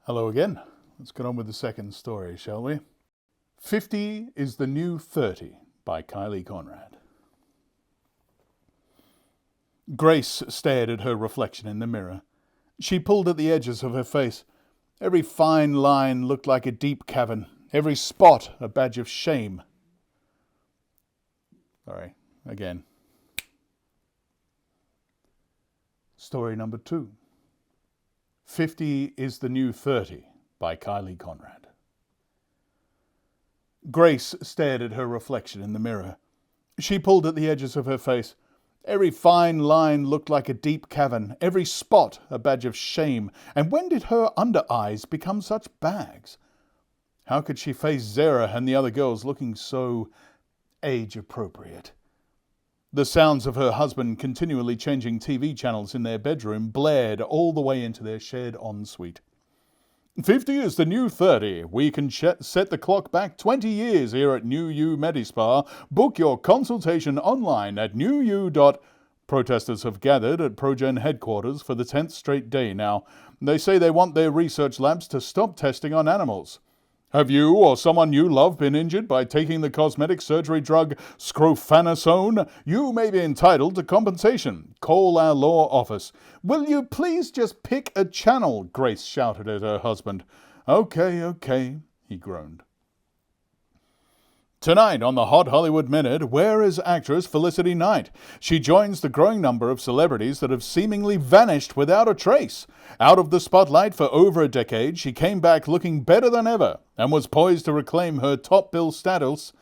Hello again. Let's get on with the second story, shall we? 50 is the New 30 by Kylee Conrad. Grace stared at her reflection in the mirror. She pulled at the edges of her face. Every fine line looked like a deep cavern, every spot a badge of shame. Sorry, again. Story number 2. 50 is the New 30 by Kylee Conrad. Grace stared at her reflection in the mirror. She pulled at the edges of her face. Every fine line looked like a deep cavern, every spot a badge of shame. And when did her under eyes become such bags? How could she face Zara and the other girls looking so age-appropriate? The sounds of her husband continually changing TV channels in their bedroom blared all the way into their shared ensuite. 50 is the New 30. We can set the clock back 20 years here at New U Medispa. Book your consultation online at newu. Protesters have gathered at ProGen headquarters for the 10th straight day now. They say they want their research labs to stop testing on animals. Have you or someone you love been injured by taking the cosmetic surgery drug scrofanosone? You may be entitled to compensation. Call our law office. Will you please just pick a channel? Grace shouted at her husband. Okay, he groaned. Tonight on the Hot Hollywood Minute, where is actress Felicity Knight? She joins the growing number of celebrities that have seemingly vanished without a trace. Out of the spotlight for over a decade, she came back looking better than ever and was poised to reclaim her top bill status,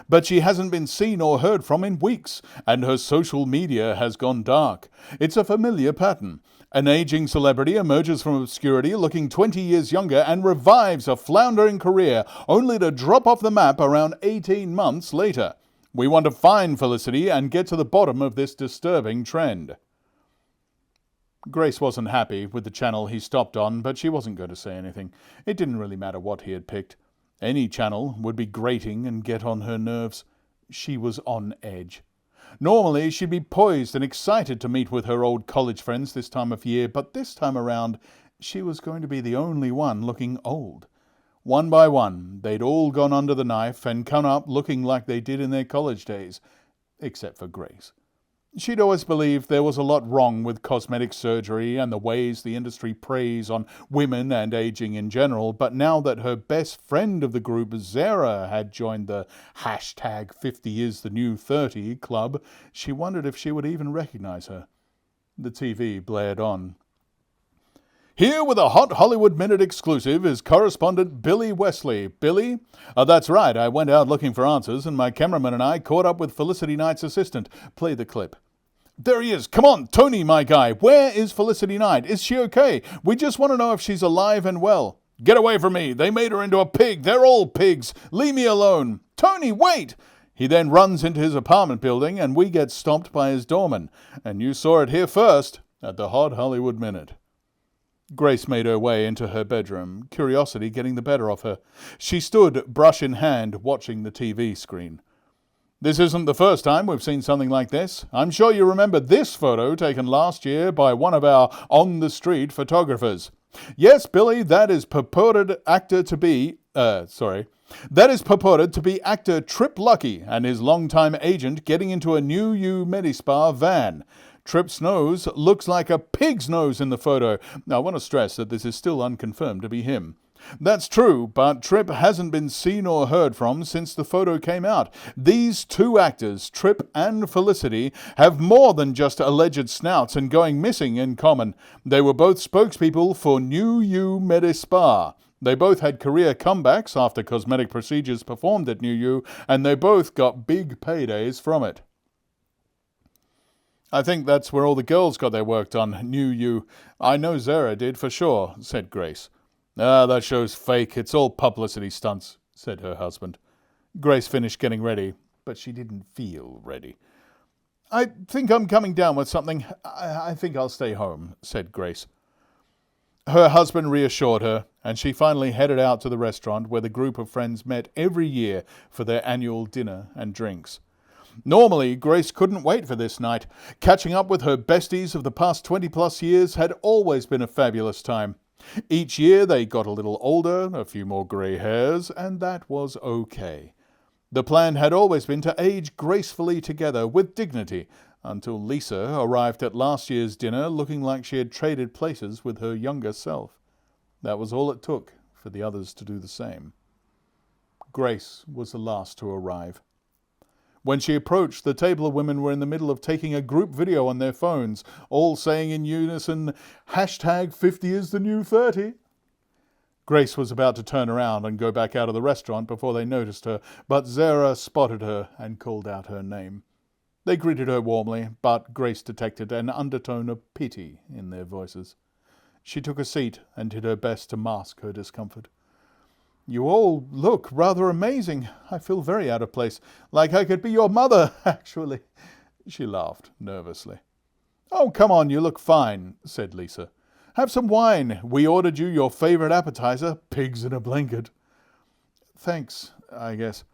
but she hasn't been seen or heard from in weeks, and her social media has gone dark. It's a familiar pattern. An aging celebrity emerges from obscurity looking 20 years younger and revives a floundering career, only to drop off the map around 18 months later. We want to find Felicity and get to the bottom of this disturbing trend. Grace wasn't happy with the channel he stopped on, but she wasn't going to say anything. It didn't really matter what he had picked. Any channel would be grating and get on her nerves. She was on edge. Normally, she'd be poised and excited to meet with her old college friends this time of year, but this time around, she was going to be the only one looking old. One by one, they'd all gone under the knife and come up looking like they did in their college days, except for Grace. She'd always believed there was a lot wrong with cosmetic surgery and the ways the industry preys on women and aging in general, but now that her best friend of the group, Zara, had joined the hashtag 50 is the New 30 club, she wondered if she would even recognize her. The TV blared on. Here with a Hot Hollywood Minute exclusive is correspondent Billy Wesley. Billy? That's right, I went out looking for answers and my cameraman and I caught up with Felicity Knight's assistant. Play the clip. There he is. Come on, Tony, my guy. Where is Felicity Knight? Is she okay? We just want to know if she's alive and well. Get away from me. They made her into a pig. They're all pigs. Leave me alone. Tony, wait! He then runs into his apartment building and we get stopped by his doorman. And you saw it here first at the Hot Hollywood Minute. Grace made her way into her bedroom, curiosity getting the better of her. She stood, brush in hand, watching the TV screen. This isn't the first time we've seen something like this. I'm sure you remember this photo taken last year by one of our on-the-street photographers. Yes, Billy, that is purported to be actor Trip Lucky and his longtime agent getting into a New U Medispa van. Trip's nose looks like a pig's nose in the photo. Now, I want to stress that this is still unconfirmed to be him. That's true, but Trip hasn't been seen or heard from since the photo came out. These two actors, Trip and Felicity, have more than just alleged snouts and going missing in common. They were both spokespeople for New U Medispa. They both had career comebacks after cosmetic procedures performed at New U, and they both got big paydays from it. I think that's where all the girls got their work done, New U. I know Zara did for sure, said Grace. That show's fake. It's all publicity stunts, said her husband. Grace finished getting ready, but she didn't feel ready. I think I'm coming down with something. I think I'll stay home, said Grace. Her husband reassured her, and she finally headed out to the restaurant where the group of friends met every year for their annual dinner and drinks. Normally, Grace couldn't wait for this night. Catching up with her besties of the past 20-plus years had always been a fabulous time. Each year they got a little older, a few more grey hairs, and that was okay. The plan had always been to age gracefully together with dignity, until Lisa arrived at last year's dinner looking like she had traded places with her younger self. That was all it took for the others to do the same. Grace was the last to arrive. When she approached, the table of women were in the middle of taking a group video on their phones, all saying in unison, #50 is the new 30. Grace was about to turn around and go back out of the restaurant before they noticed her, but Zara spotted her and called out her name. They greeted her warmly, but Grace detected an undertone of pity in their voices. She took a seat and did her best to mask her discomfort. "You all look rather amazing. I feel very out of place, like I could be your mother, actually." She laughed nervously. "Oh, come on, you look fine," said Lisa. "Have some wine. We ordered you your favorite appetizer, pigs in a blanket." "Thanks, I guess."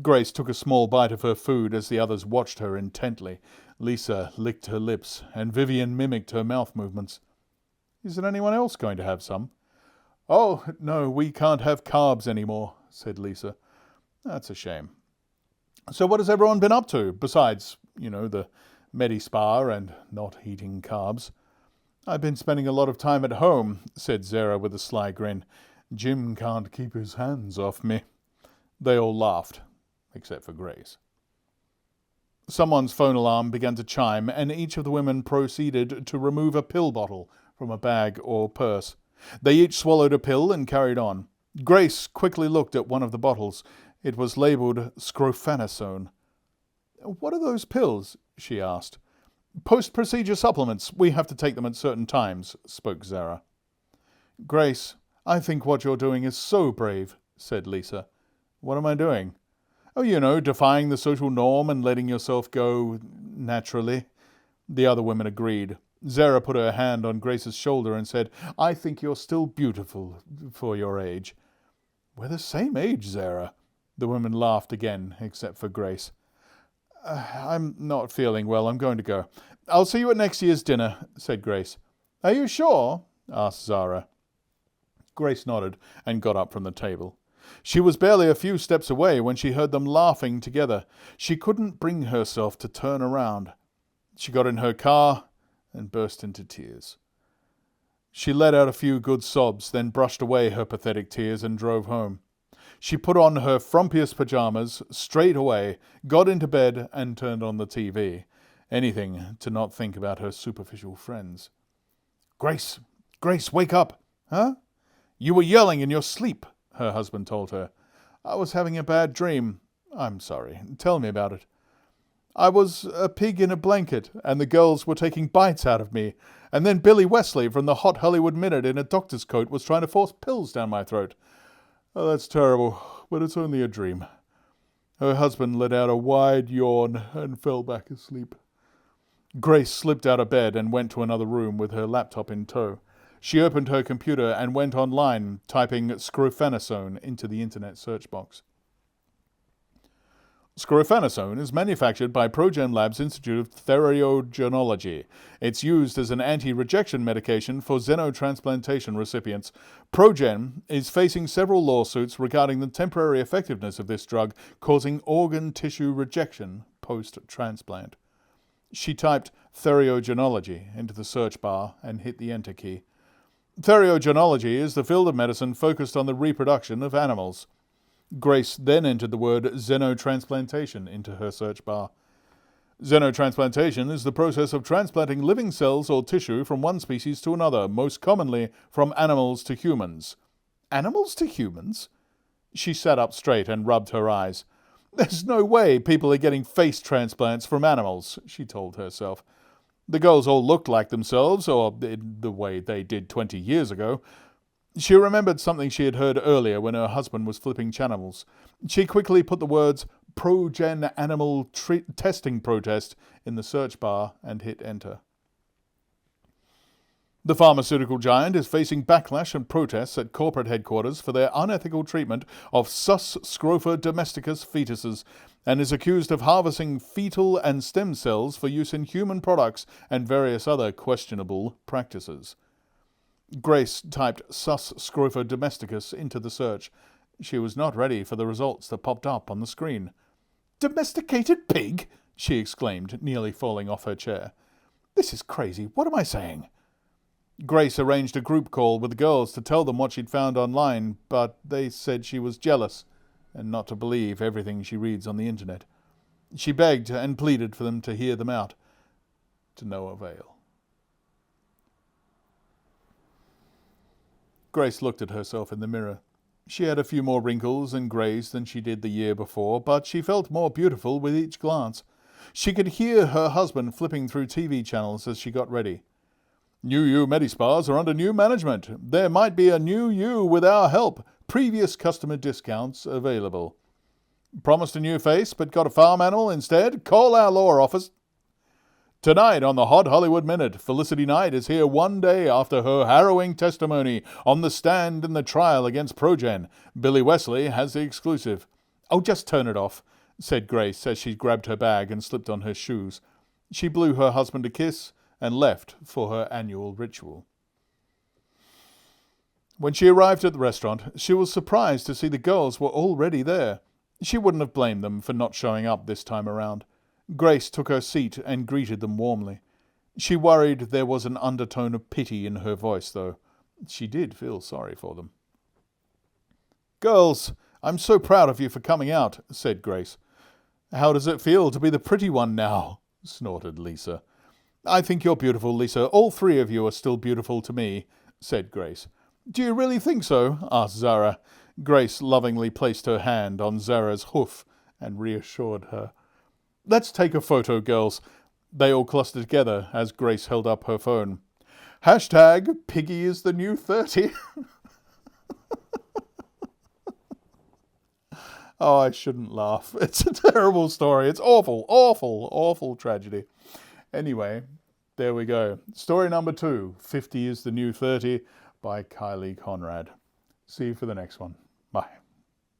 Grace took a small bite of her food as the others watched her intently. Lisa licked her lips, and Vivian mimicked her mouth movements. "Isn't anyone else going to have some?" "Oh, no, we can't have carbs anymore," said Lisa. "That's a shame." "So what has everyone been up to, besides, the Medi-Spa and not eating carbs?" "I've been spending a lot of time at home," said Zara with a sly grin. "Jim can't keep his hands off me." They all laughed, except for Grace. Someone's phone alarm began to chime, and each of the women proceeded to remove a pill bottle from a bag or purse. They each swallowed a pill and carried on. Grace quickly looked at one of the bottles. It was labeled scrofanosone. "What are those pills?" she asked. "Post-procedure supplements. We have to take them at certain times," spoke Zara. "Grace, I think what you're doing is so brave," said Lisa. "What am I doing?" "Oh, defying the social norm and letting yourself go naturally." The other women agreed. Zara put her hand on Grace's shoulder and said, "I think you're still beautiful for your age." "We're the same age, Zara." The women laughed again, except for Grace. "I'm not feeling well. I'm going to go." "I'll see you at next year's dinner," said Grace. "Are you sure?" asked Zara. Grace nodded and got up from the table. She was barely a few steps away when she heard them laughing together. She couldn't bring herself to turn around. She got in her car and burst into tears. She let out a few good sobs, then brushed away her pathetic tears and drove home. She put on her frumpiest pajamas straight away, got into bed, and turned on the TV. Anything to not think about her superficial friends. Grace, wake up!" "Huh?" "You were yelling in your sleep," her husband told her. "I was having a bad dream." "I'm sorry. Tell me about it." "I was a pig in a blanket, and the girls were taking bites out of me. And then Billy Wesley from the Hot Hollywood Minute in a doctor's coat was trying to force pills down my throat." "Oh, that's terrible, but it's only a dream." Her husband let out a wide yawn and fell back asleep. Grace slipped out of bed and went to another room with her laptop in tow. She opened her computer and went online, typing scrofanosone into the internet search box. Scrofanosone is manufactured by Progen Labs Institute of Theriogenology. It's used as an anti-rejection medication for xenotransplantation recipients. Progen is facing several lawsuits regarding the temporary effectiveness of this drug, causing organ tissue rejection post-transplant. She typed theriogenology into the search bar and hit the enter key. Theriogenology is the field of medicine focused on the reproduction of animals. Grace then entered the word xenotransplantation into her search bar. Xenotransplantation is the process of transplanting living cells or tissue from one species to another, most commonly from animals to humans. Animals to humans? She sat up straight and rubbed her eyes. "There's no way people are getting face transplants from animals," she told herself. The girls all looked like themselves, or in the way they did 20 years ago. She remembered something she had heard earlier when her husband was flipping channels. She quickly put the words Progen Animal Testing Protest in the search bar and hit enter. The pharmaceutical giant is facing backlash and protests at corporate headquarters for their unethical treatment of Sus scrofa domesticus fetuses and is accused of harvesting fetal and stem cells for use in human products and various other questionable practices. Grace typed Sus scrofa domesticus into the search. She was not ready for the results that popped up on the screen. "Domesticated pig?" she exclaimed, nearly falling off her chair. "This is crazy. What am I saying?" Grace arranged a group call with the girls to tell them what she'd found online, but they said she was jealous and not to believe everything she reads on the internet. She begged and pleaded for them to hear them out. To no avail. Grace looked at herself in the mirror. She had a few more wrinkles and greys than she did the year before, but she felt more beautiful with each glance. She could hear her husband flipping through TV channels as she got ready. "New You Medispas are under new management. There might be a new you with our help. Previous customer discounts available. Promised a new face but got a farm animal instead? Call our law office." Tonight on the Hot Hollywood Minute, Felicity Knight is here one day after her harrowing testimony on the stand in the trial against Progen. Billy Wesley has the exclusive. "Oh, just turn it off," said Grace as she grabbed her bag and slipped on her shoes. She blew her husband a kiss and left for her annual ritual. When she arrived at the restaurant, she was surprised to see the girls were already there. She wouldn't have blamed them for not showing up this time around. Grace took her seat and greeted them warmly. She worried there was an undertone of pity in her voice, though. She did feel sorry for them. "Girls, I'm so proud of you for coming out," said Grace. "How does it feel to be the pretty one now?" snorted Lisa. "I think you're beautiful, Lisa. All three of you are still beautiful to me," said Grace. "Do you really think so?" asked Zara. Grace lovingly placed her hand on Zara's hoof and reassured her. "Let's take a photo, girls." They all clustered together as Grace held up her phone. Hashtag Piggy is the new 30. Oh, I shouldn't laugh. It's a terrible story. It's awful, awful, awful tragedy. Anyway, there we go. Story number 2, 50 is the new 30 by Kylee Conrad. See you for the next one. Bye.